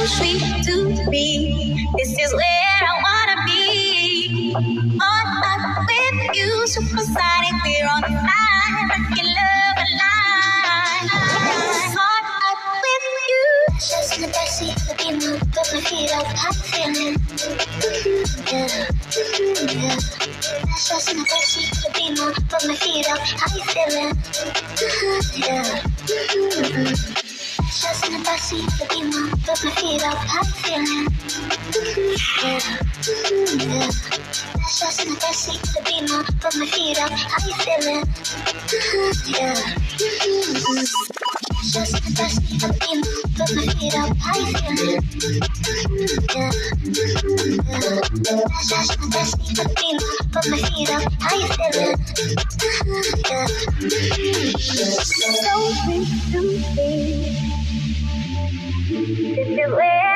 sweet to me. This is where I wanna be. On up with you, supersonic, we're on fire, rockin' love alive. On up with you. Just in the backseat, the beamer, put my feet up, I'm feeling. Yeah, yeah. Just in the backseat, the beamer, put my feet up, how you feeling? Yeah. Just in the backseat, the beamer, put my feet up, how you feeling? Yeah, yeah. Just in the backseat, the beamer, put my feet up, how you feeling? Yeah. Just in the backseat, the beamer, put my feet up, how you feeling? Yeah, yeah. Just in the backseat, the beamer, put my feet up, how you feeling? Yeah. So sweet to me. This is where